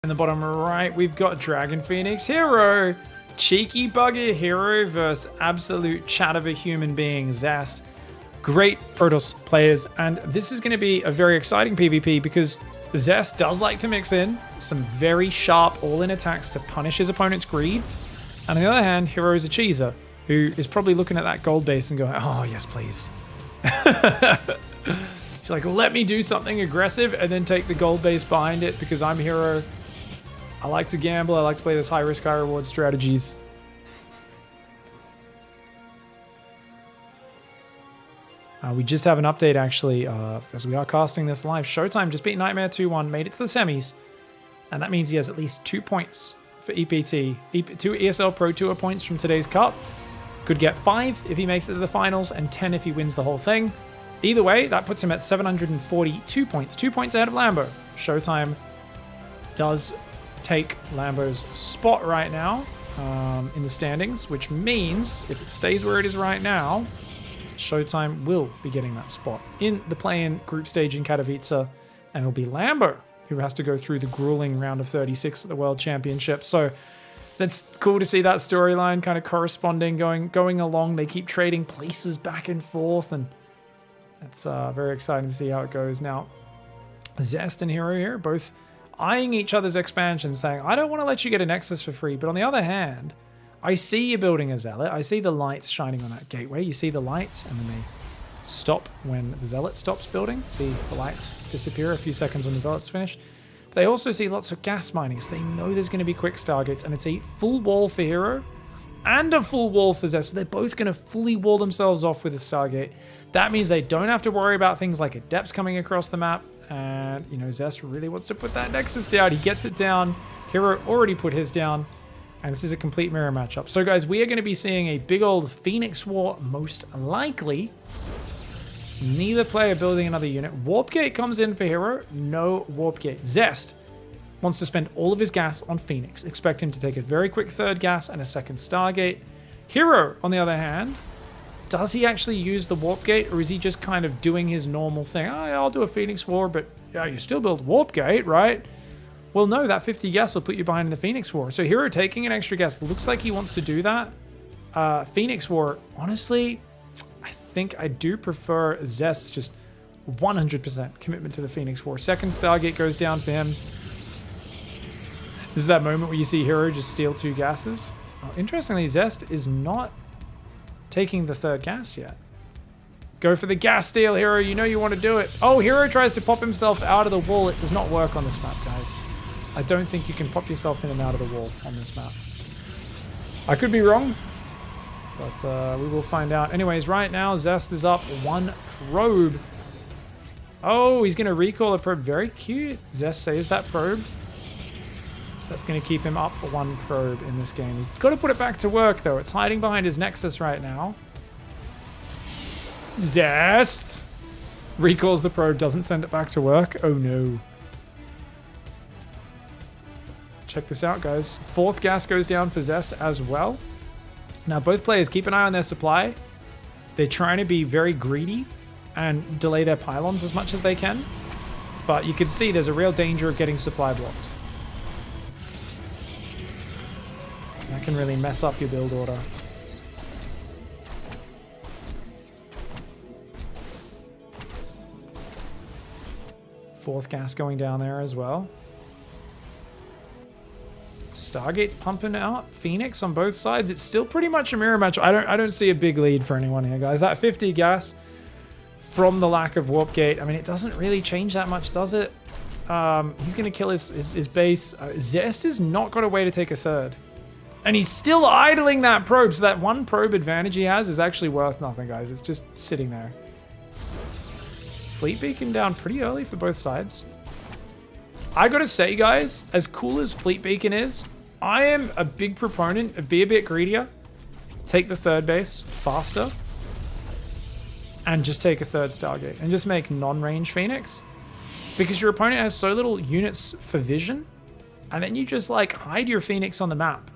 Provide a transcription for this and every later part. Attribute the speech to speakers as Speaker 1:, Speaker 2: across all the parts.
Speaker 1: In the bottom right, we've got Dragon Phoenix Hero. Cheeky bugger hero versus absolute chat of a human being, Zest. Great Protoss players, and this is going to be a very exciting PvP because Zest does like to mix in some very sharp all-in attacks to punish his opponent's greed. And on the other hand, Hero is a cheeser who is probably looking at that gold base and going, oh, yes, please. He's like, let me do something aggressive and then take the gold base behind it because I'm Hero. I like to gamble. I like to play those high risk, high reward strategies. We just have an update actually, as we are casting this live. Showtime just beat Nightmare 2-1, made it to the semis. And that means he has at least 2 points for EPT. 2 ESL Pro Tour points from today's cup. Could get 5 if he makes it to the finals and 10 if he wins the whole thing. Either way, that puts him at 742 points. 2 points ahead of Lambo. Showtime does take Lambo's spot right now in the standings, which means if it stays where it is right now, Showtime will be getting that spot in the play-in group stage in Katowice, and it'll be Lambo who has to go through the grueling round of 36 at the World Championship. So that's cool to see that storyline kind of corresponding, going along. They keep trading places back and forth, and it's very exciting to see how it goes. Now, Zest and Hero here both eyeing each other's expansion, saying, I don't want to let you get a Nexus for free, but on the other hand, I see you building a Zealot. I see the lights shining on that gateway. You see the lights, and then they stop when the Zealot stops building. See the lights disappear a few seconds when the Zealot's finished. They also see lots of gas mining, so they know there's going to be quick Stargates, and it's a full wall for Hero and a full wall for Zest. So they're both going to fully wall themselves off with a Stargate. That means they don't have to worry about things like Adepts coming across the map. And, you know, Zest really wants to put that Nexus down. He gets it down. Hero already put his down. And this is a complete mirror matchup. So, guys, we are going to be seeing a big old Phoenix War, most likely. Neither player building another unit. Warp Gate comes in for Hero. No Warp Gate. Zest wants to spend all of his gas on Phoenix. Expect him to take a very quick third gas and a second Stargate. Hero, on the other hand, does he actually use the Warp Gate, or is he just kind of doing his normal thing? Oh, yeah, I'll do a Phoenix War, but yeah, you still build Warp Gate, right? Well, no, that 50 gas will put you behind the Phoenix War. So Hero taking an extra gas looks like he wants to do that. Phoenix War, honestly, I think I do prefer Zest's just 100% commitment to the Phoenix War. Second Stargate goes down for him. This is that moment where you see Hero just steal 2 gases. Oh, interestingly, Zest is not taking the third gas yet. Go for the gas steal, Hero. You know you want to do it. Oh, Hero tries to pop himself out of the wall. It does not work on this map, guys. I don't think you can pop yourself in and out of the wall on this map. I could be wrong, but we will find out. Anyways, right now, Zest is up 1 probe. Oh, he's going to recall a probe. Very cute. Zest saves that probe. That's going to keep him up for 1 probe in this game. He's got to put it back to work, though. It's hiding behind his Nexus right now. Zest recalls the probe, doesn't send it back to work. Oh, no. Check this out, guys. 4th gas goes down for Zest as well. Now, both players keep an eye on their supply. They're trying to be very greedy and delay their pylons as much as they can. But you can see there's a real danger of getting supply blocked. That can really mess up your build order. Fourth gas going down there as well. Stargate's pumping out. Phoenix on both sides. It's still pretty much a mirror match. I don't see a big lead for anyone here, guys. That 50 gas from the lack of Warp Gate. I mean, it doesn't really change that much, does it? He's going to kill his base. Zest has not got a way to take a third. And he's still idling that probe, so that 1 probe advantage he has is actually worth nothing, guys. It's just sitting there. Fleet Beacon down pretty early for both sides. I gotta say, guys, as cool as Fleet Beacon is, I am a big proponent of be a bit greedier. Take the third base faster. And just take a third Stargate. And just make non-range Phoenix. Because your opponent has so little units for vision. And then you just, like, hide your Phoenix on the map.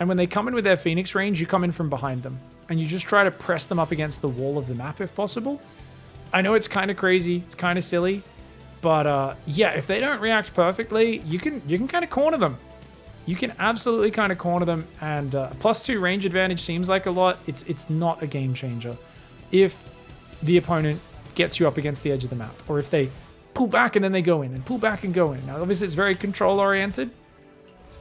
Speaker 1: And when they come in with their Phoenix range, you come in from behind them. And you just try to press them up against the wall of the map if possible. I know it's kind of crazy. It's kind of silly. But yeah, if they don't react perfectly, you can kind of corner them. You can absolutely kind of corner them, and +2 range advantage seems like a lot. It's not a game changer if the opponent gets you up against the edge of the map, or if they pull back and then they go in, and pull back and go in. Now, obviously, it's very control-oriented.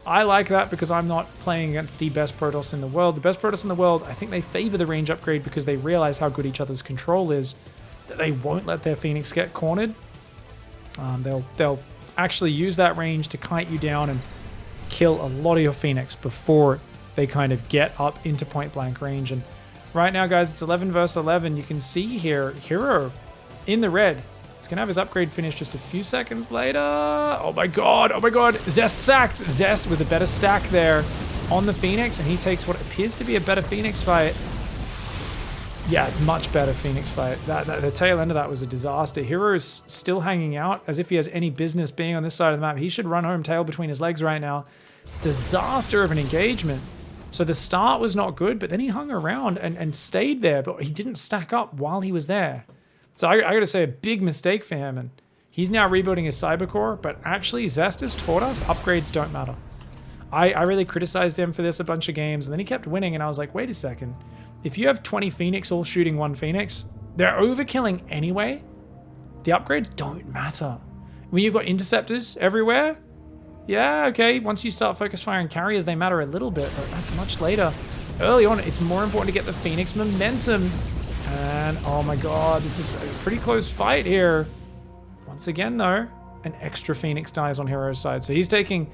Speaker 1: I like that because I'm not playing against the best Protoss in the world. The best Protoss in the world, I think they favor the range upgrade because they realize how good each other's control is, that they won't let their Phoenix get cornered. They'll actually use that range to kite you down and kill a lot of your Phoenix before they kind of get up into point blank range. And right now, guys, it's 11 versus 11. You can see here, Hero in the red. He's going to have his upgrade finished just a few seconds later. Oh my god, oh my god. Zest sacked. Zest with a better stack there on the Phoenix, and he takes what appears to be a better Phoenix fight. Yeah, much better Phoenix fight. The tail end of that was a disaster. Hero's still hanging out as if he has any business being on this side of the map. He should run home tail between his legs right now. Disaster of an engagement. So the start was not good, but then he hung around and stayed there, but he didn't stack up while he was there. So I gotta say, a big mistake for him, and he's now rebuilding his Cybercore, but actually Zest has taught us upgrades don't matter. I really criticized him for this a bunch of games, and then he kept winning, and I was like, wait a second. If you have 20 Phoenix all shooting one Phoenix, they're overkilling anyway. The upgrades don't matter. When you've got interceptors everywhere, yeah, okay, once you start focus firing carriers, they matter a little bit, but that's much later. Early on, it's more important to get the Phoenix momentum. And oh my god, this is a pretty close fight here. Once again, though, an extra Phoenix dies on Hero's side. So he's taking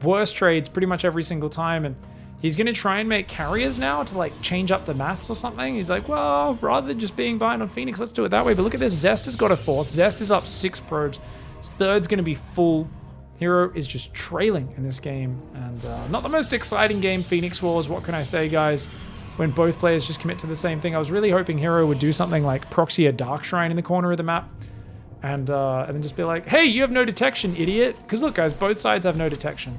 Speaker 1: worse trades pretty much every single time, and he's going to try and make carriers now to like change up the maths or something. He's like, well, rather than just being behind on Phoenix, let's do it that way. But look at this, Zest has got a fourth. Zest is up 6 probes. His third's going to be full. Hero is just trailing in this game, and not the most exciting game. Phoenix Wars, what can I say, guys? When both players just commit to the same thing. I was really hoping Hero would do something like proxy a Dark Shrine in the corner of the map, and then just be like, hey, you have no detection, idiot. Because look, guys, both sides have no detection.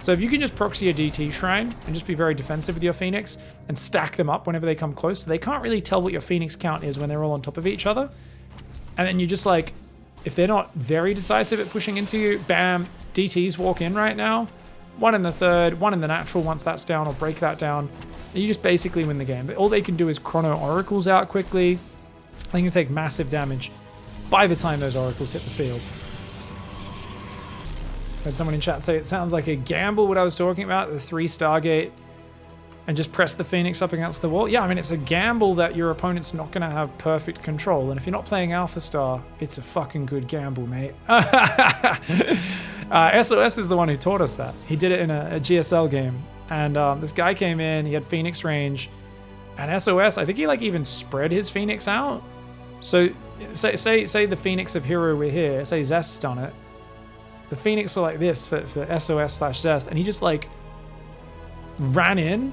Speaker 1: So if you can just proxy a DT Shrine and just be very defensive with your Phoenix and stack them up whenever they come close, so they can't really tell what your Phoenix count is when they're all on top of each other. And then you just like, if they're not very decisive at pushing into you, bam, DTs walk in right now. 1 in the third, 1 in the natural once that's down, or break that down. You just basically win the game. All they can do is chrono oracles out quickly. They can take massive damage by the time those oracles hit the field. Had someone in chat say it sounds like a gamble what I was talking about, the 3 Stargate, and just press the Phoenix up against the wall. Yeah, I mean, it's a gamble that your opponent's not going to have perfect control. And if you're not playing Alpha Star, it's a fucking good gamble, mate. SOS is the one who taught us that. He did it in a GSL game. And this guy came in, he had Phoenix range, and SOS, I think he like even spread his Phoenix out. So say the Phoenix of Hero were here, say Zest's done it. The Phoenix were like this for SOS/Zest, and he just like ran in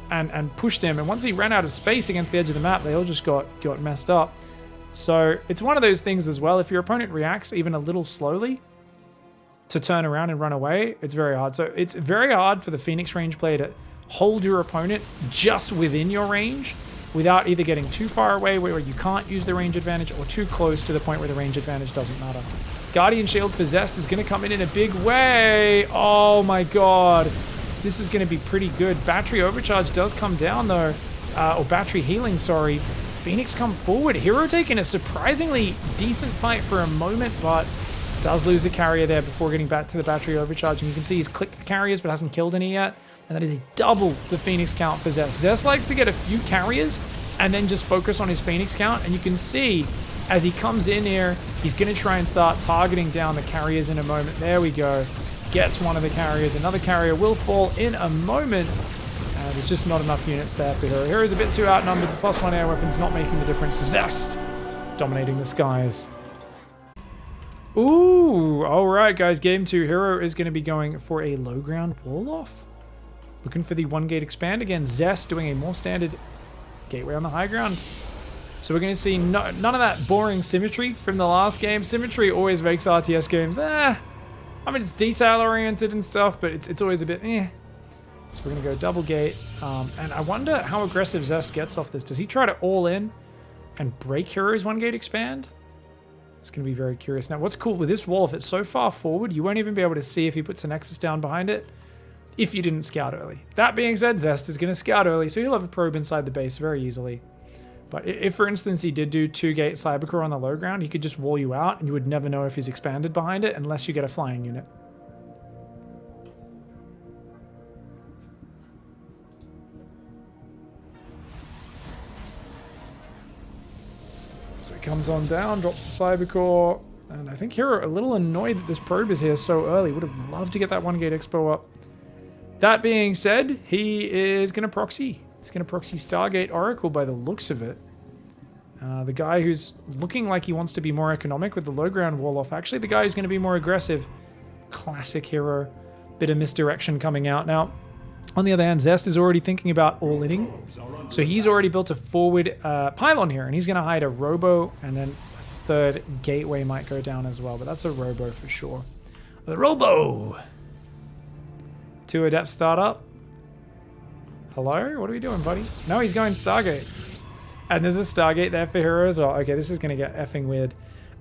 Speaker 1: and pushed him. And once he ran out of space against the edge of the map, they all just got messed up. So it's one of those things as well. If your opponent reacts even a little slowly to turn around and run away, it's very hard. So it's very hard for the Phoenix range player to hold your opponent just within your range without either getting too far away where you can't use the range advantage, or too close to the point where the range advantage doesn't matter. Guardian Shield for Zest is going to come in a big way. Oh my god. This is going to be pretty good. Battery overcharge does come down though. Or battery healing, sorry. Phoenix come forward. Hero taking a surprisingly decent fight for a moment, but does lose a carrier there before getting back to the battery overcharge. And you can see he's clicked the carriers but hasn't killed any yet. And that is double the Phoenix count for Zest. Zest likes to get a few carriers and then just focus on his Phoenix count. And you can see as he comes in here, he's going to try and start targeting down the carriers in a moment. There we go. Gets one of the carriers. Another carrier will fall in a moment. There's just not enough units there for Hero. Hero's a bit too outnumbered. The +1 air weapon's not making the difference. Zest dominating the skies. Ooh, all right, guys. Game 2. Hero is going to be going for a low ground wall off. Looking for the 1 gate expand again. Zest doing a more standard gateway on the high ground. So we're going to see none of that boring symmetry from the last game. Symmetry always makes RTS games, I mean, it's detail-oriented and stuff, but it's always a bit, So we're going to go double gate. And I wonder how aggressive Zest gets off this. Does he try to all in and break Hero's 1 gate expand? It's going to be very curious. Now, what's cool with this wall, if it's so far forward, you won't even be able to see if he puts a Nexus down behind it if you didn't scout early. That being said, Zest is going to scout early, so he'll have a probe inside the base very easily. But if, for instance, he did do 2-gate Cybercore on the low ground, he could just wall you out, and you would never know if he's expanded behind it unless you get a flying unit. So he comes on down, drops the Cybercore, and I think Hero a little annoyed that this probe is here so early. Would have loved to get that 1-gate Expo up. That being said, he is going to proxy. He's going to proxy Stargate Oracle by the looks of it. The guy who's looking like he wants to be more economic with the low ground wall off. Actually, the guy who's going to be more aggressive. Classic Hero. Bit of misdirection coming out. Now, on the other hand, Zest is already thinking about all-inning. So he's already built a forward pylon here, and he's going to hide a Robo, and then a third gateway might go down as well. But that's a Robo for sure. A Robo! 2 Adept startup. Hello? What are we doing, buddy? No, he's going Stargate. And there's a Stargate there for Hero as well. Okay, this is going to get effing weird.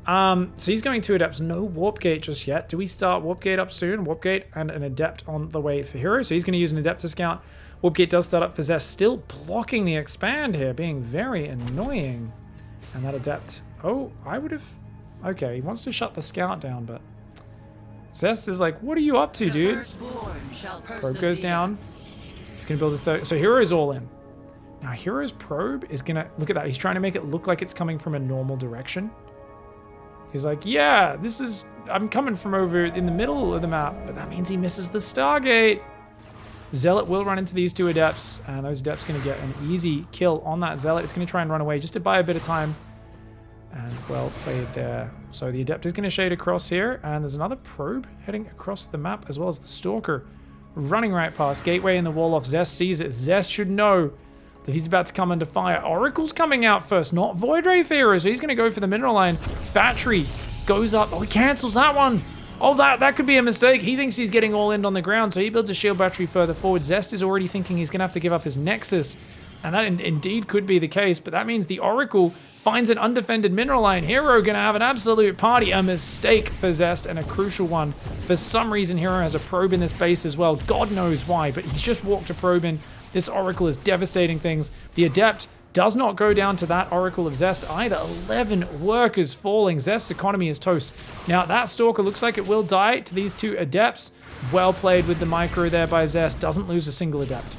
Speaker 1: So he's going 2 Adepts. No Warp Gate just yet. Do we start Warp Gate up soon? Warp Gate and an Adept on the way for Hero. So he's going to use an Adept to scout. Warp Gate does start up for Zest. Still blocking the expand here. Being very annoying. And that Adept... Oh, I would have... Okay, he wants to shut the scout down, but... Zest is like, what are you up to, dude? Probe goes down. He's going to build a third. So Hero is all in. Now Hero's probe is going to... Look at that. He's trying to make it look like it's coming from a normal direction. He's like, yeah, this is... I'm coming from over in the middle of the map. But that means he misses the Stargate. Zealot will run into these 2 Adepts. And those Adepts going to get an easy kill on that Zealot. It's going to try and run away just to buy a bit of time. And well played there. So the Adept is going to shade across here. And there's another probe heading across the map, as well as the Stalker running right past. Gateway in the wall off. Zest sees it. Zest should know that he's about to come under fire. Oracle's coming out first, not Void Ray Fearer. So he's going to go for the mineral line. Battery goes up. Oh, he cancels that one. Oh, that could be a mistake. He thinks he's getting all in on the ground. So he builds a shield battery further forward. Zest is already thinking he's going to have to give up his Nexus. And that indeed could be the case. But that means the Oracle finds an undefended mineral line. Hero gonna have an absolute party. A mistake for Zest, and a crucial one. For some reason, Hero has a probe in this base as well. God knows why, but he's just walked a probe in. This Oracle is devastating things. The Adept does not go down to that Oracle of Zest either. 11 workers falling. Zest's economy is toast. Now, that Stalker looks like it will die to these 2 Adepts. Well played with the micro there by Zest. Doesn't lose a single Adept.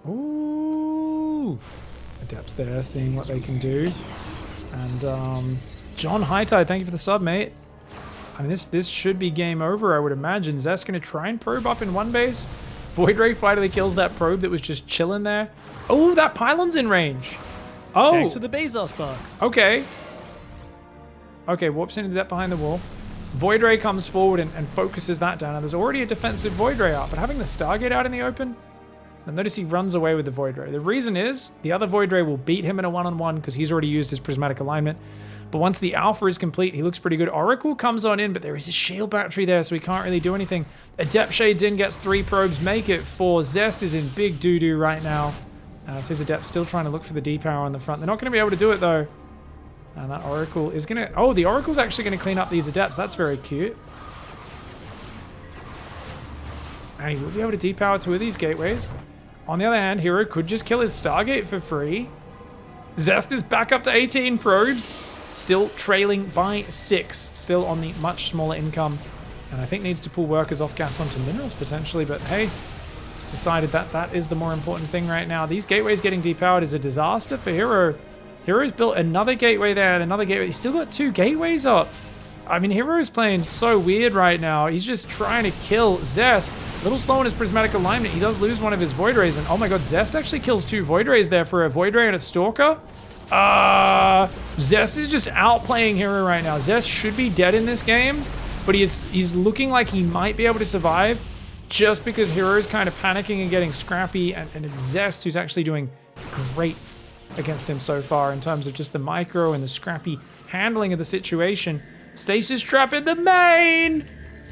Speaker 1: Ooh, Adepts there, seeing what they can do. And John Hightide, thank you for the sub, mate. I mean, this should be game over, I would imagine. Zest going to try and probe up in one base. Void Ray finally kills that probe that was just chilling there. Oh, that pylon's in range. Oh.
Speaker 2: Thanks for the Bezos box.
Speaker 1: Okay. Okay, warps into that behind the wall. Void Ray comes forward and focuses that down. Now, there's already a defensive Void Ray out, but having the Stargate out in the open... Now notice he runs away with the Void Ray. The reason is the other Void Ray will beat him in a one-on-one because he's already used his prismatic alignment. But once the alpha is complete, he looks pretty good. Oracle comes on in, but there is a shield battery there, so he can't really do anything. Adept shades in, gets 3 probes, make it 4. Zest is in big doo-doo right now. So his Adept still trying to look for the D-power on the front. They're not going to be able to do it, though. And that Oracle is going to... Oh, the Oracle's actually going to clean up these Adepts. That's very cute. And he will be able to D-power 2 of these gateways. On the other hand, Hero could just kill his Stargate for free. Zest is back up to 18 probes. Still trailing by 6. Still on the much smaller income. And I think needs to pull workers off gas onto minerals potentially. But hey, it's decided that that is the more important thing right now. These gateways getting depowered is a disaster for Hero. Hero's built another gateway there and another gateway. He's still got 2 gateways up. I mean, Hero's playing so weird right now. He's just trying to kill Zest. A little slow in his prismatic alignment. He does lose one of his Void Rays. And oh my god, Zest actually kills 2 Void Rays there for a Void Ray and a Stalker. Zest is just outplaying Hero right now. Zest should be dead in this game, but he's looking like he might be able to survive just because Hero's kind of panicking and getting scrappy. And it's Zest who's actually doing great against him so far in terms of just the micro and the scrappy handling of the situation. Stasis trap in the main!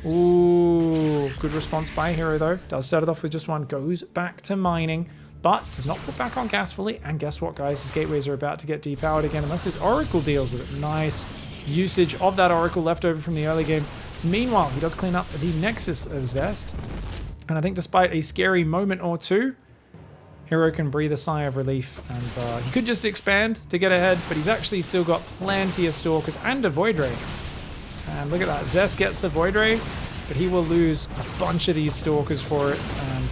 Speaker 1: Ooh, good response by Hero though. Does set it off with just one. Goes back to mining. but does not put back on gas fully. And guess what, guys? His gateways are about to get depowered again, unless this Oracle deals with it. Nice usage of that Oracle left over from the early game. Meanwhile, he does clean up the Nexus of Zest. And I think despite a scary moment or two, Hero can breathe a sigh of relief. And he could just expand to get ahead, but he's actually still got plenty of Stalkers and a Void Ray. And look at that. Zest gets the Void Ray, but he will lose a bunch of these Stalkers for it. And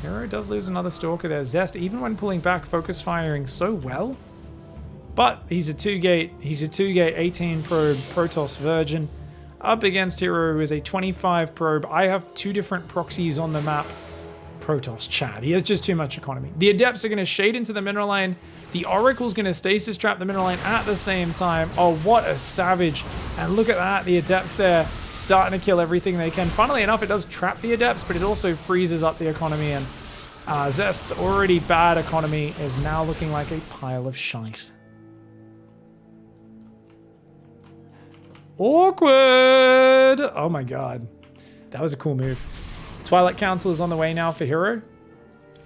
Speaker 1: Hero does lose another Stalker there. Zest, even when pulling back, focus firing so well. But he's a 2-gate 18 probe Protoss Virgin up against Hero, who is a 25 probe. I have 2 different proxies on the map. Protoss Chad. He has just too much economy. The Adepts are going to shade into the mineral line. The Oracle's going to stasis trap the mineral line at the same time. Oh, what a savage. And look at that. The Adepts there starting to kill everything they can. Funnily enough, it does trap the Adepts, but it also freezes up the economy. And Zest's already bad economy is now looking like a pile of shite. Awkward. Oh my god. That was a cool move. Twilight Council is on the way now for Hero.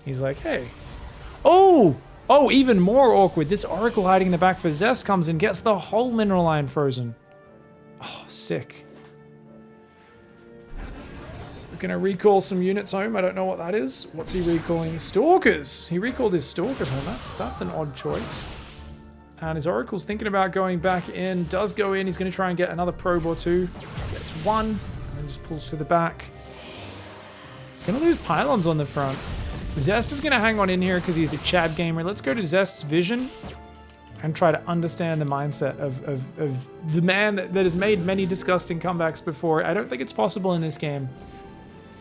Speaker 1: He's like, hey. Oh, even more awkward. This Oracle hiding in the back for Zest comes and gets the whole mineral line frozen. Oh, sick. He's gonna recall some units home. I don't know what that is. What's he recalling? Stalkers. He recalled his Stalkers home. That's an odd choice. And his Oracle's thinking about going back in. Does go in. He's gonna try and get another probe or two. Gets one, and then just pulls to the back. Gonna lose pylons on the front. Zest is gonna hang on in here because he's a Chad gamer. Let's go to Zest's vision and try to understand the mindset of the man that has made many disgusting comebacks before. I don't think it's possible in this game.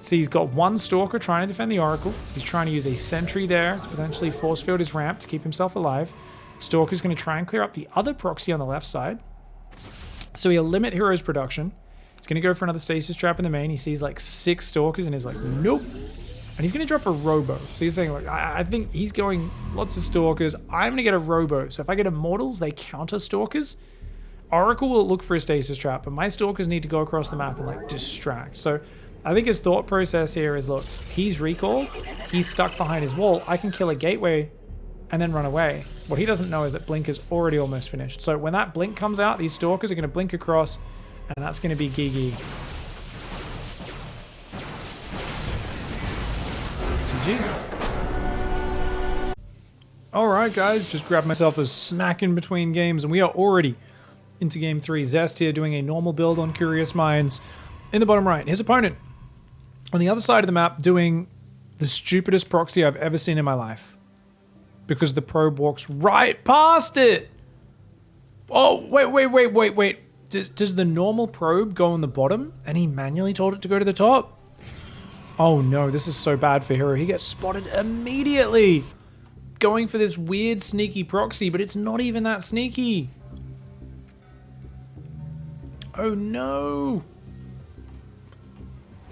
Speaker 1: See, he's got one Stalker trying to defend the Oracle. He's trying to use a Sentry there to potentially force field his ramp to keep himself alive. Stalker's gonna try and clear up the other proxy on the left side. So he'll limit Hero's production. He's going to go for another stasis trap in the main. He sees like 6 Stalkers and he's like, nope. And he's going to drop a Robo. So he's saying, like, I think he's going lots of Stalkers. I'm going to get a Robo. So if I get Immortals, they counter Stalkers. Oracle will look for a stasis trap, but my Stalkers need to go across the map and like distract. So I think his thought process here is, look, he's recalled. He's stuck behind his wall. I can kill a gateway and then run away. What he doesn't know is that Blink is already almost finished. So when that Blink comes out, these Stalkers are going to blink across. And that's going to be Gigi. GG. Alright guys, just grabbed myself a smack in between games and we are already into game 3. Zest here doing a normal build on Curious Minds. In the bottom right, his opponent on the other side of the map doing the stupidest proxy I've ever seen in my life. Because the probe walks right past it! Oh, wait. Does the normal probe go on the bottom and he manually told it to go to the top? Oh no, this is so bad for Hero. He gets spotted immediately. Going for this weird sneaky proxy, but it's not even that sneaky. Oh no.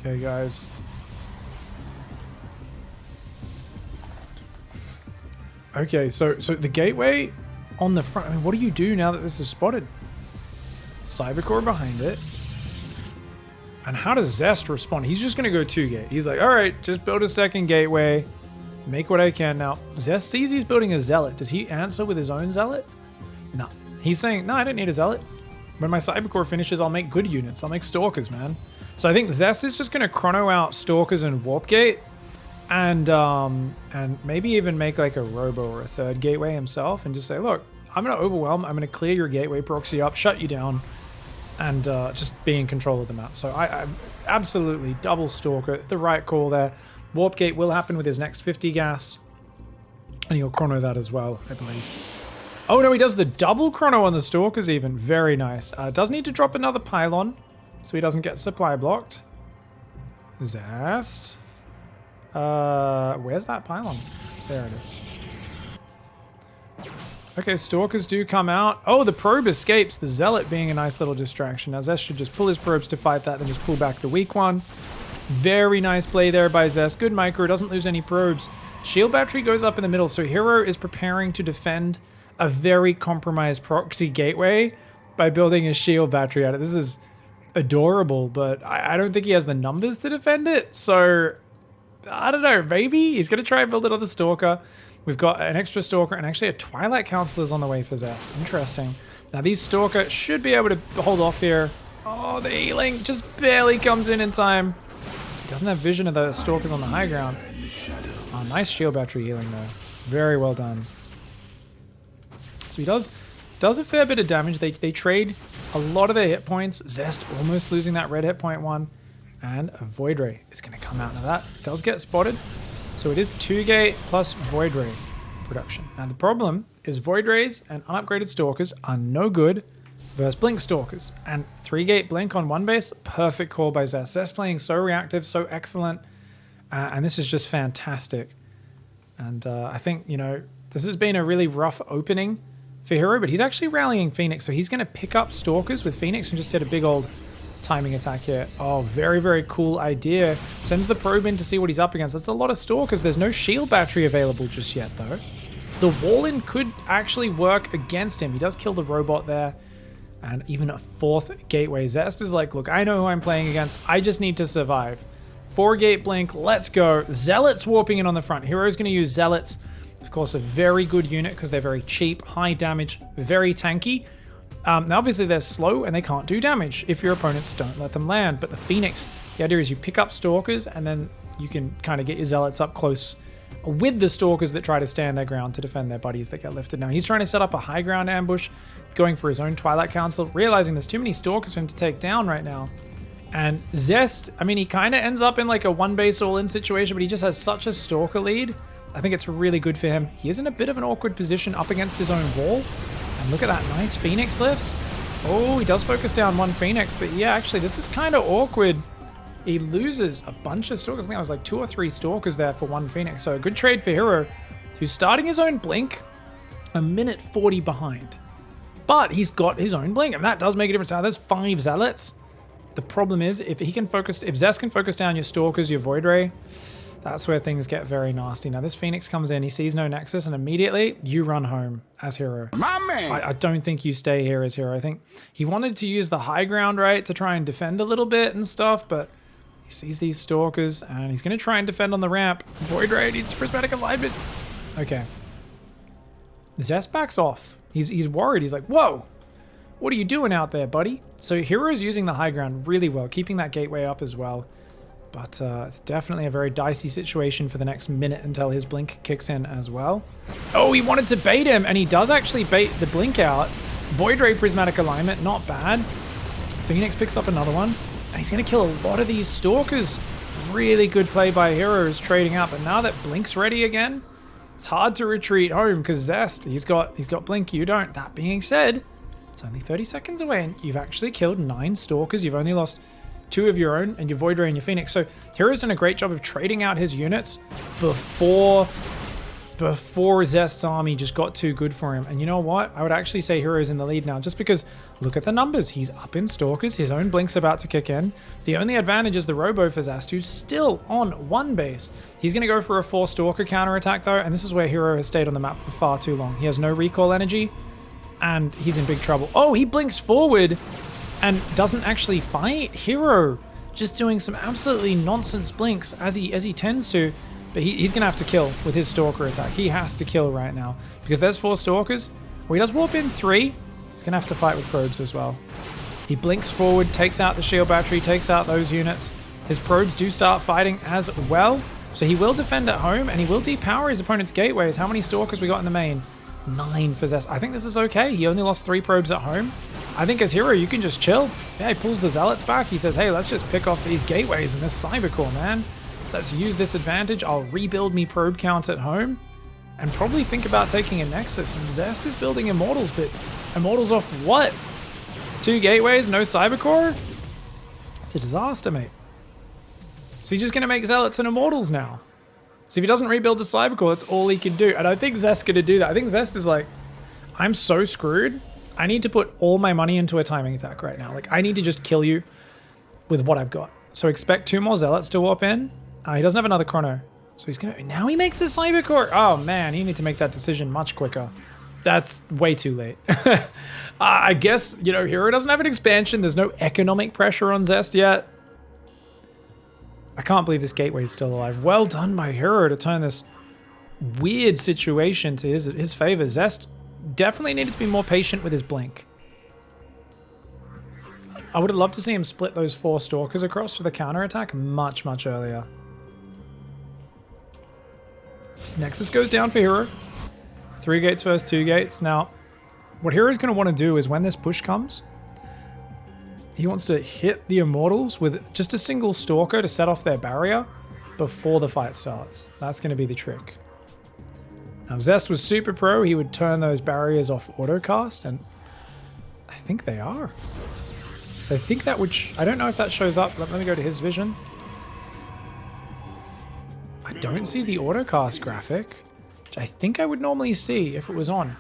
Speaker 1: Okay guys. Okay, so the gateway on the front, I mean, what do you do now that this is spotted? Cybercore behind it. And how does Zest respond? He's just going to go 2-gate. He's like, all right, just build a second gateway. Make what I can. Now, Zest sees he's building a Zealot. Does he answer with his own Zealot? No. He's saying, no, I don't need a Zealot. When my Cybercore finishes, I'll make good units. I'll make Stalkers, man. So I think Zest is just going to chrono out Stalkers and Warp Gate. And maybe even make like a Robo or a 3rd gateway himself. And just say, look, I'm going to overwhelm. I'm going to clear your gateway proxy up, shut you down. And just be in control of the map. So I absolutely double Stalker, the right call there. Warp Gate will happen with his next 50 gas. And he'll chrono that as well, I believe. Oh no, he does the double chrono on the Stalkers even. Very nice. Does need to drop another pylon so he doesn't get supply blocked. Zest. Where's that pylon? There it is. Okay, Stalkers do come out. Oh, the probe escapes. The Zealot being a nice little distraction. Now Zest should just pull his probes to fight that, then just pull back the weak one. Very nice play there by Zest. Good micro, doesn't lose any probes. Shield battery goes up in the middle, so Hero is preparing to defend a very compromised proxy gateway by building a shield battery out of it. This is adorable, but I don't think he has the numbers to defend it, so I don't know, maybe he's going to try and build another Stalker. We've got an extra Stalker and actually a Twilight Counselor's on the way for Zest. Interesting. Now these Stalker should be able to hold off here. Oh, the healing just barely comes in time. He doesn't have vision of the Stalkers on the high ground. Oh, nice shield battery healing though. Very well done. So he does a fair bit of damage. They trade a lot of their hit points. Zest almost losing that red hit point one. And a Void Ray is going to come out. Now that does get spotted. So it is 2-gate plus Void Ray production. Now the problem is Void Rays and unupgraded Stalkers are no good versus Blink Stalkers. And 3-gate Blink on one base, perfect call by Zest. Zest playing so reactive, so excellent. And this is just fantastic. And I think, you know, this has been a really rough opening for Hero, but he's actually rallying Phoenix. So he's going to pick up Stalkers with Phoenix and just hit a big old timing attack here. Oh, very, very cool idea. Sends the probe in to see what he's up against. That's a lot of Stalkers. There's no shield battery available just yet, though. The wall-in could actually work against him. He does kill the robot there. And even a 4th gateway. Zest is like, look, I know who I'm playing against. I just need to survive. 4-gate Blink. Let's go. Zealots warping in on the front. Hero's going to use Zealots. Of course, a very good unit because they're very cheap, high damage, very tanky. Now, obviously, they're slow and they can't do damage if your opponents don't let them land. But the Phoenix, the idea is you pick up Stalkers and then you can kind of get your Zealots up close with the Stalkers that try to stand their ground to defend their buddies that get lifted. Now, he's trying to set up a high ground ambush, going for his own Twilight Council, realizing there's too many Stalkers for him to take down right now. And Zest, I mean, he kind of ends up in like a one-base all-in situation, but he just has such a Stalker lead. I think it's really good for him. He is in a bit of an awkward position up against his own wall. And look at that nice Phoenix lifts. Oh, he does focus down one Phoenix, but yeah, actually, this is kind of awkward. He loses a bunch of Stalkers. I think I was like 2 or 3 Stalkers there for one Phoenix. So a good trade for Hero, who's starting his own Blink a minute 40 behind. But he's got his own Blink, and that does make a difference. Now, there's 5 Zealots. The problem is, if Zest can focus down your Stalkers, your Void Ray, that's where things get very nasty. Now, this Phoenix comes in, he sees no Nexus, and immediately you run home as Hero. My man! I don't think you stay here as Hero. I think he wanted to use the high ground, right, to try and defend a little bit and stuff, but he sees these Stalkers, and he's going to try and defend on the ramp. Void Ray needs Prismatic Alignment. Okay. Zest backs off. He's worried. He's like, whoa! What are you doing out there, buddy? So Hero's using the high ground really well, keeping that gateway up as well. But it's definitely a very dicey situation for the next minute until his Blink kicks in as well. Oh, he wanted to bait him, and he does actually bait the Blink out. Void Ray Prismatic Alignment, not bad. Phoenix picks up another one, and he's going to kill a lot of these Stalkers. Really good play by Heroes trading out, but now that Blink's ready again, it's hard to retreat home because Zest, he's got Blink, you don't. That being said, it's only 30 seconds away, and you've actually killed 9 Stalkers. You've only lost 2 of your own and your Void Ray and your Phoenix. So Hero's done a great job of trading out his units before Zest's army just got too good for him. And you know what? I would actually say Hero's in the lead now just because look at the numbers. He's up in Stalkers. His own Blink's about to kick in. The only advantage is the Robo for Zest, who's still on one base. He's going to go for a 4 Stalker counterattack though, and this is where Hero has stayed on the map for far too long. He has no recall energy and he's in big trouble. Oh, he blinks forward and doesn't actually fight. Hero just doing some absolutely nonsense blinks as he tends to, but he's gonna have to kill with his Stalker attack. He has to kill right now because there's 4 Stalkers. Well, he does warp in 3. He's gonna have to fight with probes as well. He blinks forward, takes out the shield battery, takes out those units. His probes do start fighting as well, so he will defend at home and he will depower his opponent's gateways. How many Stalkers we got in the main? 9 for Zest. I think this is okay. He only lost 3 probes at home. I think as Hero, you can just chill. Yeah, he pulls the Zealots back. He says, hey, let's just pick off these gateways and this Cybercore, man. Let's use this advantage. I'll rebuild me probe count at home and probably think about taking a Nexus. And Zest is building Immortals, but Immortals off what? 2 gateways, no Cybercore? It's a disaster, mate. So he's just going to make Zealots and Immortals now. So if he doesn't rebuild the Cybercore, that's all he can do. And I think Zest's going to do that. I think Zest is like, I'm so screwed. I need to put all my money into a timing attack right now. Like, I need to just kill you with what I've got. So expect 2 more Zealots to warp in. He doesn't have another Chrono. So he's going to... Now he makes a Cybercore. Oh, man. You need to make that decision much quicker. That's way too late. I guess, you know, Hero doesn't have an expansion. There's no economic pressure on Zest yet. I can't believe this gateway is still alive. Well done by Hero to turn this weird situation to his favor. Zest definitely needed to be more patient with his blink. I would have loved to see him split those 4 Stalkers across for the counterattack much, much earlier. Nexus goes down for Hero. 3 gates versus 2 gates. Now, what Hero's going to want to do is when this push comes, he wants to hit the Immortals with just a single Stalker to set off their barrier before the fight starts. That's going to be the trick. Now, if Zest was super pro, he would turn those barriers off autocast, and I think they are. So I think that would... I don't know if that shows up. Let me go to his vision. I don't see the autocast graphic, which I think I would normally see if it was on.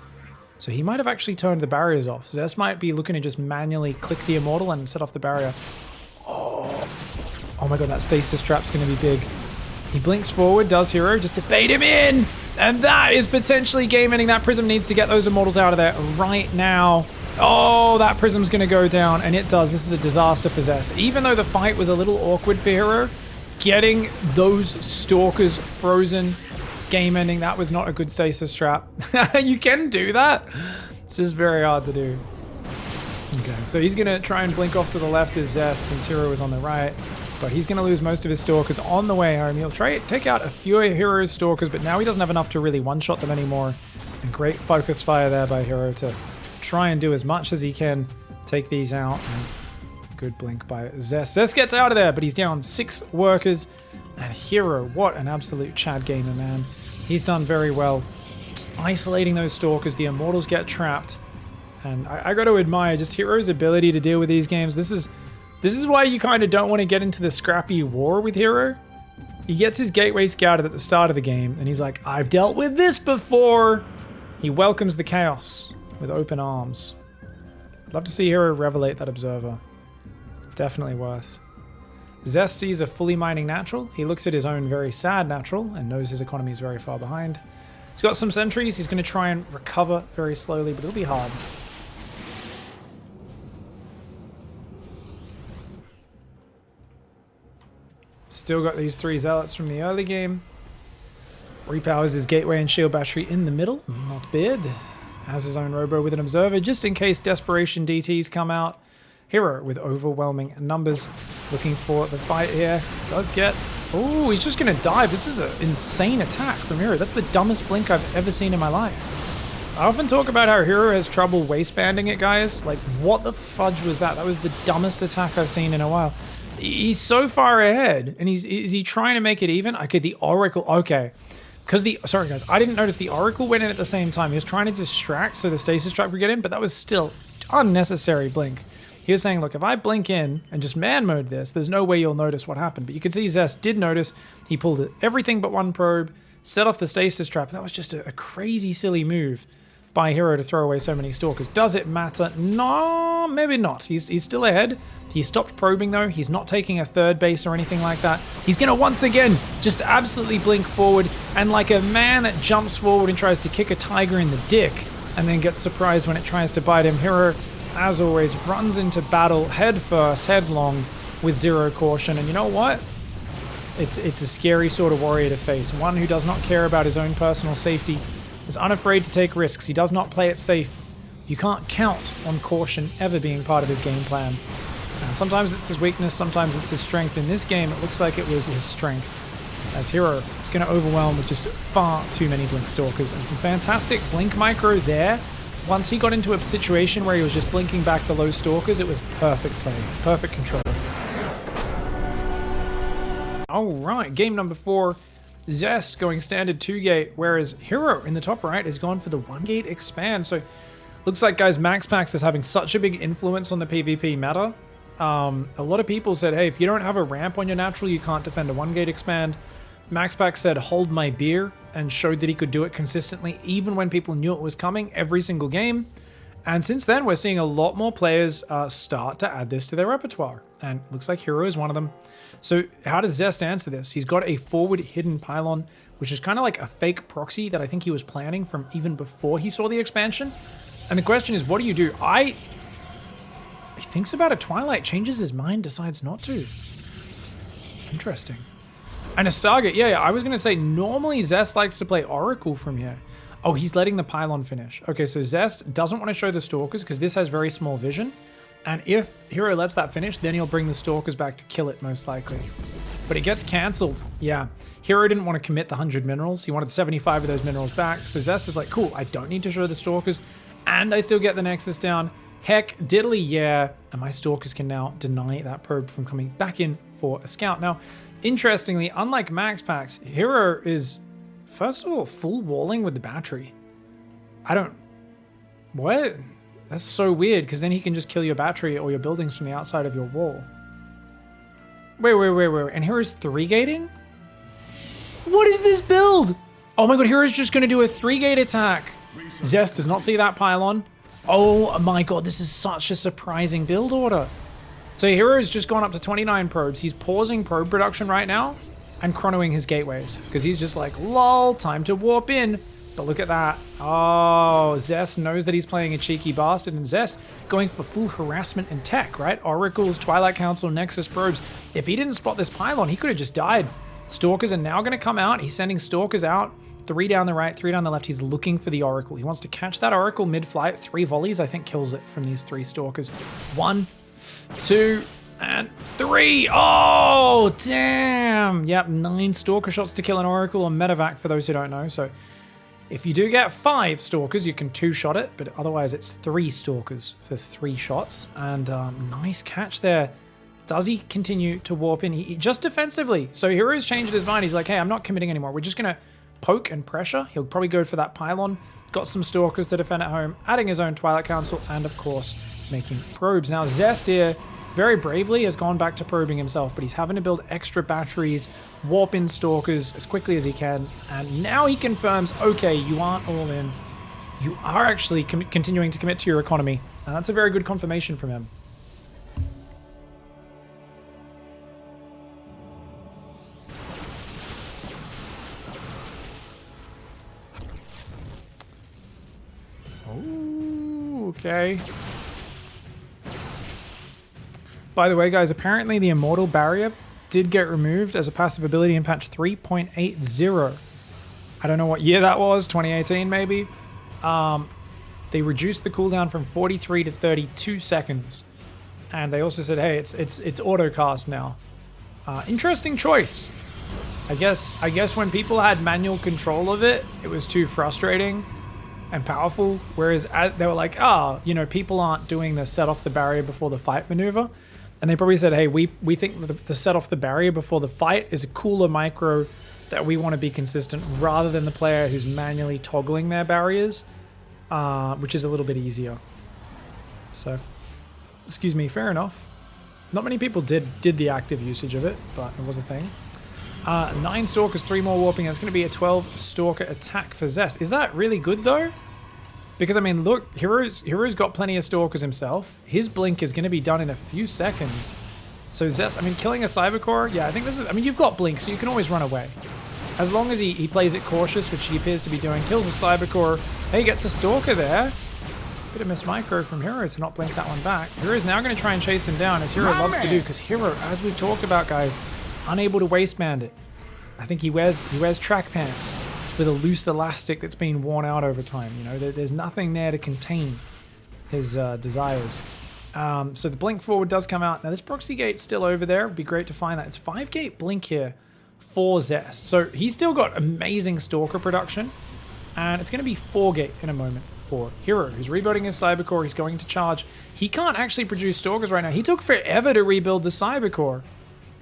Speaker 1: So he might have actually turned the barriers off. Zest might be looking to just manually click the Immortal and set off the barrier. Oh my god, that stasis trap's going to be big. He blinks forward, does Hero, just to bait him in! And that is potentially game-ending. That Prism needs to get those Immortals out of there right now. Oh, that Prism's going to go down, and it does. This is a disaster for Zest. Even though the fight was a little awkward for Hero, getting those Stalkers frozen, game-ending, that was not a good stasis trap. You can do that. It's just very hard to do. Okay, so he's going to try and blink off to the left as Zest since Hero is on the right. But he's going to lose most of his Stalkers on the way home. He'll try to take out a few of Hero's Stalkers, but now he doesn't have enough to really one-shot them anymore. And great focus fire there by Hero to try and do as much as he can. Take these out. And good blink by Zest. Zest gets out of there, but he's down 6 workers. And Hero, what an absolute Chad gamer, man. He's done very well. Isolating those Stalkers. The Immortals get trapped. And I got to admire just Hero's ability to deal with these games. This is why you kind of don't want to get into the scrappy war with Hero. He gets his gateway scouted at the start of the game, and he's like, I've dealt with this before. He welcomes the chaos with open arms. I'd love to see Hero revelate that Observer. Definitely worth. Zest sees a fully mining natural. He looks at his own very sad natural and knows his economy is very far behind. He's got some sentries. He's going to try and recover very slowly, but it'll be hard. Still got these 3 Zealots from the early game. Repowers his Gateway and Shield Battery in the middle. Not bad. Has his own Robo with an Observer, just in case Desperation DTs come out. Hero with overwhelming numbers. Looking for the fight here. Does get... Oh, he's just going to dive. This is an insane attack from Hero. That's the dumbest blink I've ever seen in my life. I often talk about how Hero has trouble waistbanding it, guys. Like, what the fudge was that? That was the dumbest attack I've seen in a while. He's so far ahead, and is he trying to make it even? Okay, the Oracle, okay. Because sorry guys, I didn't notice the Oracle went in at the same time. He was trying to distract so the stasis trap would get in, but that was still unnecessary blink. He was saying, look, if I blink in and just man mode this, there's no way you'll notice what happened. But you can see Zest did notice. He pulled everything but one probe, set off the stasis trap. That was just a crazy, silly move by Hero to throw away so many Stalkers. Does it matter? No, maybe not. He's still ahead. He stopped probing though. He's not taking a 3rd base or anything like that. He's gonna once again just absolutely blink forward, and like a man that jumps forward and tries to kick a tiger in the dick and then gets surprised when it tries to bite him, Hero, as always, runs into battle head first, headlong, with 0 caution. And you know what? It's a scary sort of warrior to face. One who does not care about his own personal safety, is unafraid to take risks. He does not play it safe. You can't count on caution ever being part of his game plan. And sometimes it's his weakness, sometimes it's his strength. In this game, it looks like it was his strength, as Hero is going to overwhelm with just far too many Blink Stalkers, and some fantastic Blink Micro there. Once he got into a situation where he was just blinking back the low Stalkers, it was perfect play, perfect control. Alright, game number 4. Zest going standard 2-gate, whereas Hero in the top right has gone for the 1-gate expand. So looks like, guys, Max Packs is having such a big influence on the PvP meta. A lot of people said, hey, if you don't have a ramp on your natural, you can't defend a 1-gate expand. Max Pack said, hold my beer, and showed that he could do it consistently, even when people knew it was coming every single game. And since then, we're seeing a lot more players start to add this to their repertoire. And looks like Hero is one of them. So how does Zest answer this? He's got a forward hidden pylon, which is kind of like a fake proxy that I think he was planning from even before he saw the expansion. And the question is, what do you do? He thinks about a Twilight, changes his mind, decides not to. Interesting. And a Stargate. Yeah, I was going to say, normally Zest likes to play Oracle from here. Oh, he's letting the pylon finish. Okay, so Zest doesn't want to show the Stalkers because this has very small vision. And if Hero lets that finish, then he'll bring the Stalkers back to kill it, most likely. But it gets cancelled. Yeah. Hero didn't want to commit the 100 minerals. He wanted 75 of those minerals back. So Zest is like, cool, I don't need to show the Stalkers. And I still get the Nexus down. Heck, diddly, yeah. And my Stalkers can now deny that probe from coming back in for a scout. Now, interestingly, unlike Max Packs, Hero is, first of all, full walling with the battery. What? That's so weird, because then he can just kill your battery or your buildings from the outside of your wall. Wait. And Hero's 3-gating? What is this build? Oh my god, Hero's just going to do a 3-gate attack. Zest does not see that pylon. Oh my god, this is such a surprising build order. So Hero's just gone up to 29 probes. He's pausing probe production right now and chronoing his gateways, because he's just like, lol, time to warp in. But look at that. Oh, Zest knows that he's playing a cheeky bastard, and Zest going for full harassment and tech, right? Oracles, Twilight Council, Nexus probes. If he didn't spot this pylon, he could have just died. Stalkers are now going to come out. He's sending Stalkers out. 3 down the right, 3 down the left. He's looking for the Oracle. He wants to catch that Oracle mid-flight. 3 volleys, I think, kills it from these 3 Stalkers. 1, 2, and 3. Oh, damn. Yep, 9 Stalker shots to kill an Oracle on Medevac, for those who don't know. So if you do get 5 Stalkers, you can 2-shot it, but otherwise it's 3 Stalkers for 3 shots. And nice catch there. Does he continue to warp in? He just defensively. So Hero's changed his mind. He's like, hey, I'm not committing anymore. We're just going to poke and pressure. He'll probably go for that pylon. Got some Stalkers to defend at home, adding his own Twilight Council, and of course, making probes. Now, Zest here, very bravely, has gone back to probing himself, but he's having to build extra batteries, warp in Stalkers as quickly as he can, and now he confirms, okay, you aren't all in. You are actually continuing to commit to your economy. And that's a very good confirmation from him. Okay. By the way, guys, apparently the Immortal Barrier did get removed as a passive ability in patch 3.80. I don't know what year that was, 2018 maybe. They reduced the cooldown from 43 to 32 seconds. And they also said, hey, it's auto-cast now. Interesting choice. I guess when people had manual control of it, it was too frustrating and powerful, whereas they were like, you know, people aren't doing the set off the barrier before the fight maneuver, and they probably said, hey, we think the set off the barrier before the fight is a cooler micro that we want to be consistent, rather than the player who's manually toggling their barriers, which is a little bit easier. So, excuse me, fair enough. Not many people did the active usage of it, but it was a thing. 9 Stalkers, 3 more warping. That's going to be a 12 Stalker attack for Zest. Is that really good, though? Because, I mean, look, Hero's got plenty of Stalkers himself. His blink is going to be done in a few seconds. So Zest, I mean, killing a Cybercore, yeah, I think this is... I mean, you've got blink, so you can always run away. As long as he plays it cautious, which he appears to be doing, kills a Cybercore. Hey, gets a Stalker there. Bit of miss micro from Hero to not blink that one back. Hero's now going to try and chase him down, as Hero loves to do, because Hero, as we've talked about, guys, unable to waistband it. I think he wears track pants with a loose elastic that's been worn out over time. You know, there's nothing there to contain his desires. So the blink forward does come out. Now this proxy gate's still over there. It'd be great to find that. It's 5-gate blink here for Zest. So he's still got amazing Stalker production. And it's going to be 4-gate in a moment for Hero, who's rebuilding his Cybercore. He's going to charge. He can't actually produce Stalkers right now. He took forever to rebuild the Cybercore.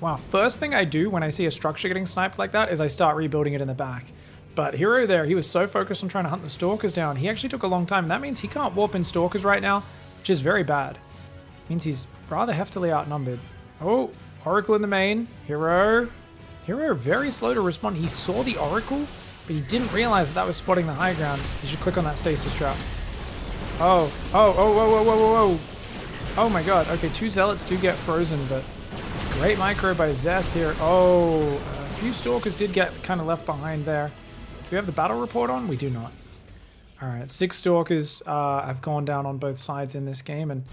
Speaker 1: Wow, first thing I do when I see a structure getting sniped like that is I start rebuilding it in the back. But Hero there, he was so focused on trying to hunt the Stalkers down, he actually took a long time. And that means he can't warp in Stalkers right now, which is very bad. Means he's rather heftily outnumbered. Oh, Oracle in the main. Hero very slow to respond. He saw the Oracle, but he didn't realize that was spotting the high ground. You should click on that stasis trap. Oh, whoa. Oh my god. Okay, 2 Zealots do get frozen, but... Great micro by Zest here. Oh, a few Stalkers did get kind of left behind there. Do we have the battle report on? We do not. All right, 6 Stalkers have gone down on both sides in this game. And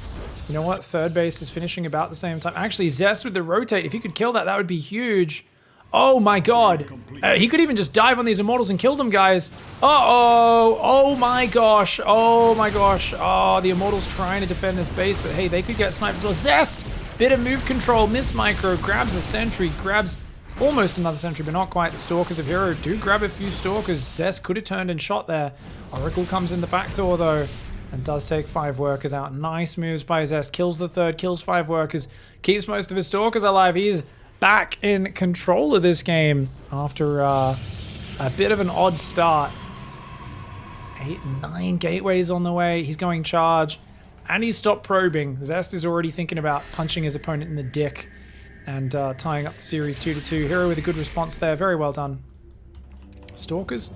Speaker 1: you know what? Third base is finishing about the same time. Actually, Zest with the rotate. If he could kill that, that would be huge. Oh my god. He could even just dive on these Immortals and kill them, guys. Uh-oh. Oh my gosh. Oh my gosh. Oh, the Immortals trying to defend this base, but hey, they could get sniped as well. Zest! Bit of move control. Miss Micro. Grabs a sentry. Grabs almost another sentry, but not quite. The Stalkers of Hero do grab a few Stalkers. Zest could have turned and shot there. Oracle comes in the back door, though, and does take 5 workers out. Nice moves by Zest. Kills the third. Kills 5 workers. Keeps most of his Stalkers alive. He's back in control of this game after a bit of an odd start. 8, 9 gateways on the way. He's going charge, and he's stopped probing. Zest is already thinking about punching his opponent in the dick and tying up the series 2-2. Hero with a good response there. Very well done. Stalkers.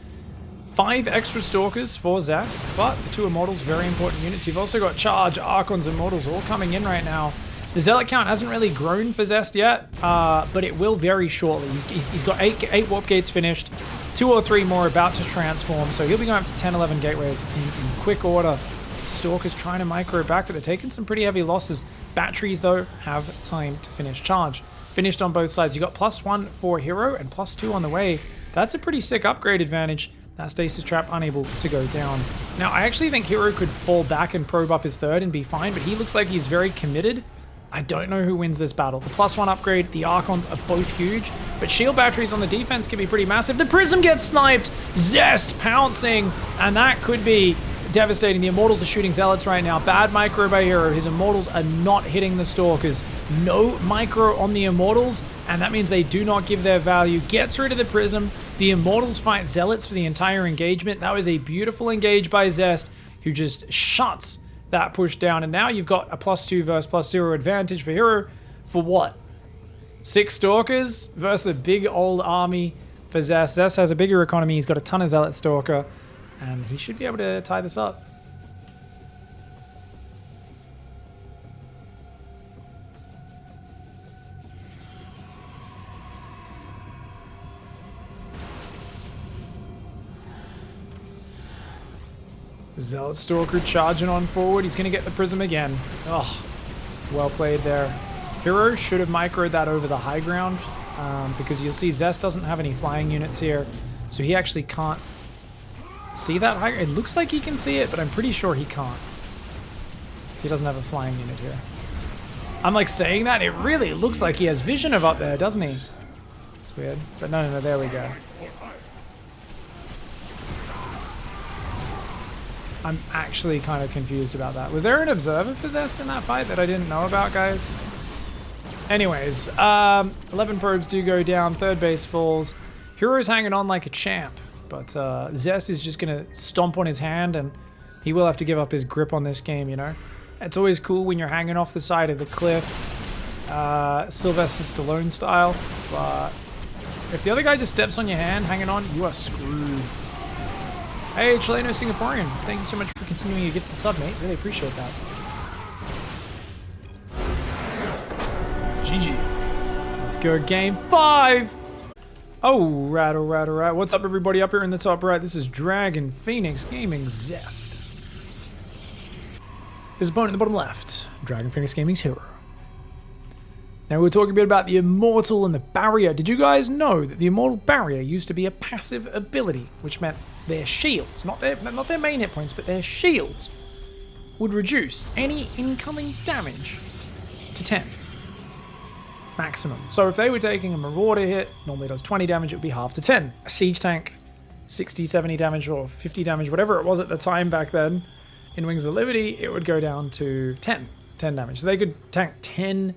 Speaker 1: 5 extra Stalkers for Zest, but the 2 Immortals, very important units. You've also got Charge, Archons, Immortals all coming in right now. The Zealot count hasn't really grown for Zest yet, but it will very shortly. He's got 8 Warp Gates finished, 2 or 3 more about to transform, so he'll be going up to 10, 11 Gateways in quick order. Stalkers trying to micro back, but they're taking some pretty heavy losses. Batteries, though, have time to finish charge. Finished on both sides. You got +1 for Hero and +2 on the way. That's a pretty sick upgrade advantage. That Stasis Trap unable to go down. Now, I actually think Hero could fall back and probe up his third and be fine, but he looks like he's very committed. I don't know who wins this battle. The +1 upgrade, the Archons are both huge, but shield batteries on the defense can be pretty massive. The Prism gets sniped! Zest pouncing, and that could be devastating. The Immortals are shooting Zealots right now. Bad micro by Hero. His Immortals are not hitting the Stalkers. No micro on the Immortals, and that means they do not give their value. Gets rid of the Prism. The Immortals fight Zealots for the entire engagement. That was a beautiful engage by Zest, who just shuts that push down. And now you've got a +2 versus +0 advantage for Hero. For what? 6 Stalkers versus a big old army for Zest. Zest has a bigger economy. He's got a ton of Zealot Stalker, and he should be able to tie this up. Zealot Stalker charging on forward. He's going to get the Prism again. Oh, well played there. Hero should have microed that over the high ground, because you'll see Zest doesn't have any flying units here, so he actually can't see that high. It looks like he can see it, but I'm pretty sure he can't. So he doesn't have a flying unit here. I'm like saying that, it really looks like he has vision of up there, doesn't he? It's weird, but no, there we go. I'm actually kind of confused about that. Was there an observer for Zest in that fight that I didn't know about, guys? Anyways, 11 probes do go down, third base falls. Hero's hanging on like a champ, but Zest is just going to stomp on his hand, and he will have to give up his grip on this game, you know? It's always cool when you're hanging off the side of the cliff, Sylvester Stallone style, but if the other guy just steps on your hand hanging on, you are screwed. Hey, Chileno Singaporean, thank you so much for continuing your gifted sub, mate. Really appreciate that. GG. Let's go game 5. Oh, right. What's up, everybody? Up here in the top right, this is Dragon Phoenix Gaming Zest. His opponent in the bottom left, Dragon Phoenix Gaming's Hero. Now we're talking a bit about the Immortal and the Barrier. Did you guys know that the Immortal Barrier used to be a passive ability, which meant their shields, not their main hit points, but their shields, would reduce any incoming damage to 10 maximum. So if they were taking a Marauder hit, normally does 20 damage, it would be half to 10. A Siege Tank, 60, 70 damage, or 50 damage, whatever it was at the time back then, in Wings of Liberty, it would go down to 10 damage. So they could tank 10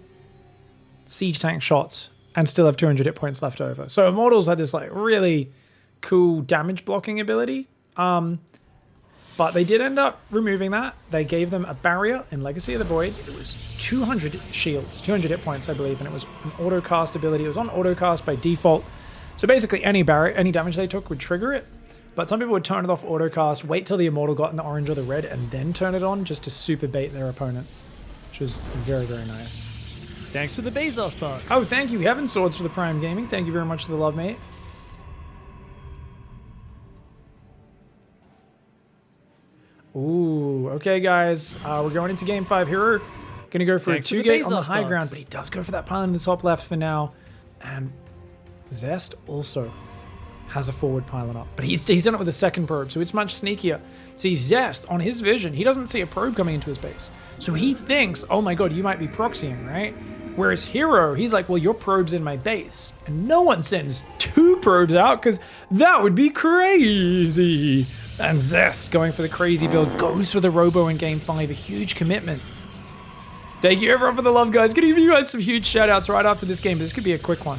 Speaker 1: Siege Tank shots and still have 200 hit points left over. So Immortals had this like really cool damage blocking ability, but they did end up removing that. They gave them a barrier in Legacy of the Void. It was 200 shields, 200 hit points, I believe, and it was an auto cast ability. It was on auto cast by default, so basically any damage they took would trigger it, but some people would turn it off auto cast, wait till the Immortal got in the orange or the red, and then turn it on just to super bait their opponent, which was very, very nice.
Speaker 2: Thanks for the Bezos box.
Speaker 1: Oh, thank you. Heaven Swords for the Prime Gaming. Thank you very much for the love, mate. Ooh, okay, guys. We're going into game 5. Hero gonna go for
Speaker 2: Thanks
Speaker 1: a
Speaker 2: for the
Speaker 1: 2-gate on the
Speaker 2: Bezos
Speaker 1: high
Speaker 2: box.
Speaker 1: ground, but he does go for that pile in the top left for now. And Zest also has a forward pylon up, but he's done it with a second probe, so it's much sneakier. See, Zest, on his vision, he doesn't see a probe coming into his base. So he thinks, oh my god, you might be proxying, right? Whereas Hero, he's like, well, your probe's in my base. And no one sends 2 probes out, because that would be crazy. And Zest, going for the crazy build, goes for the Robo in game 5, a huge commitment. Thank you everyone for the love, guys. Gonna give you guys some huge shout outs right after this game. This could be a quick one.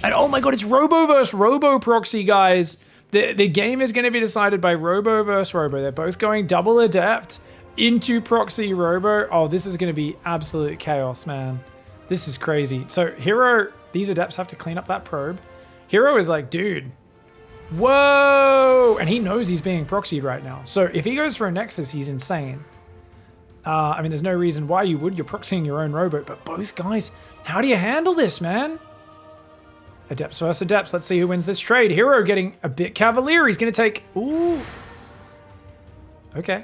Speaker 1: And oh my god, it's Robo versus Robo proxy, guys. The game is going to be decided by Robo versus Robo. They're both going double adept into proxy Robo. Oh, this is going to be absolute chaos, man. This is crazy. So Hero, these adepts have to clean up that probe. Hero is like, dude, whoa. And he knows he's being proxied right now. So if he goes for a Nexus, he's insane. I mean, there's no reason why you would. You're proxying your own Robo. But both guys, how do you handle this, man? Adepts versus Adepts. Let's see who wins this trade. Hero getting a bit cavalier. He's going to take... Ooh. Okay.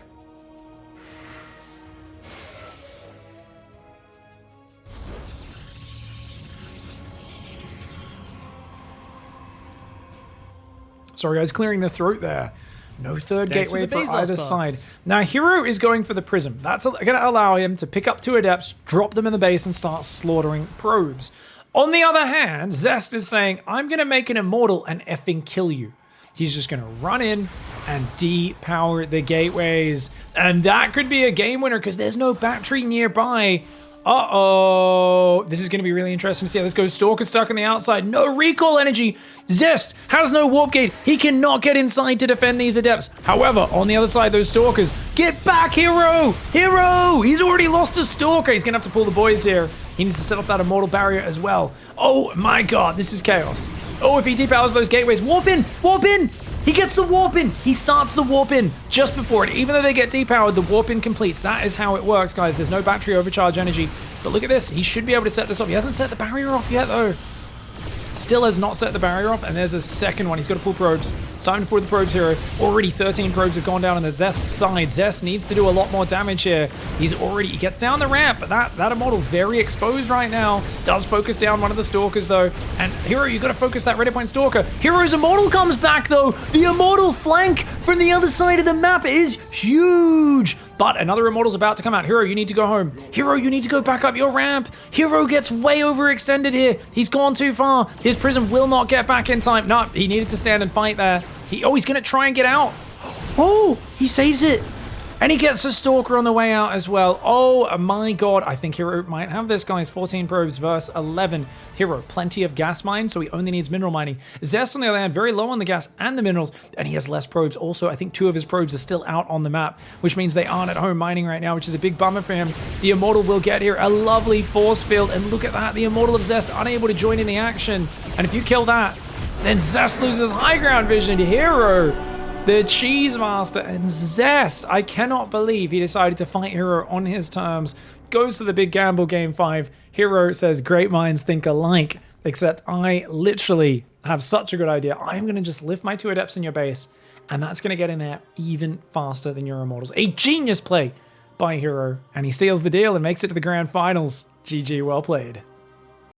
Speaker 1: Sorry, guys. Clearing the throat there. No third
Speaker 2: Thanks
Speaker 1: gateway
Speaker 2: for the
Speaker 1: for
Speaker 2: Bezos
Speaker 1: either
Speaker 2: box.
Speaker 1: side. Now, Hero is going for the Prism. That's going to allow him to pick up 2 Adepts, drop them in the base, and start slaughtering probes. On the other hand, Zest is saying, I'm going to make an Immortal and effing kill you. He's just going to run in and depower the gateways. And that could be a game winner because there's no battery nearby. Uh-oh. This is going to be really interesting to see how this goes. Stalker stuck on the outside. No recall energy. Zest has no warp gate. He cannot get inside to defend these adepts. However, on the other side, those Stalkers. Get back, Hero! Hero! He's already lost a Stalker. He's going to have to pull the boys here. He needs to set up that Immortal barrier as well. Oh my god, this is chaos. Oh, if he depowers those gateways. Warp in! Warp in! He gets the warp in. He starts the warp in just before it. Even though they get depowered, the warp in completes. That is how it works, guys. There's no battery overcharge energy. But look at this. He should be able to set this off. He hasn't set the barrier off yet, though. Still has not set the barrier off. And there's a second one. He's got to pull probes. It's time to pull the probes, Hero. Already 13 probes have gone down on the Zest side. Zest needs to do a lot more damage here. He gets down the ramp, but that Immortal very exposed right now. Does focus down one of the Stalkers, though. And Hero, you got to focus that Ready Point Stalker. Hero's Immortal comes back, though. The Immortal flank from the other side of the map is huge. But another Immortal's about to come out. Hero, you need to go home. Hero, you need to go back up your ramp. Hero gets way overextended here. He's gone too far. His Prism will not get back in time. No, he needed to stand and fight there. He's going to try and get out. Oh, he saves it. And he gets a Stalker on the way out as well. Oh my god. I think Hero might have this, guys. 14 probes versus 11. Hero, plenty of gas mine, so he only needs mineral mining. Zest, on the other hand, very low on the gas and the minerals, and he has less probes. Also, I think 2 of his probes are still out on the map, which means they aren't at home mining right now, which is a big bummer for him. The Immortal will get here a lovely force field, and look at that. The Immortal of Zest unable to join in the action. And if you kill that, then Zest loses high ground vision to Hero. The Cheese Master and Zest. I cannot believe he decided to fight Hero on his terms. Goes to the big gamble game 5. Hero says, great minds think alike. Except I literally have such a good idea. I'm going to just lift my 2 Adepts in your base. And that's going to get in there even faster than your Immortals. A genius play by Hero. And he seals the deal and makes it to the grand finals. GG, well played.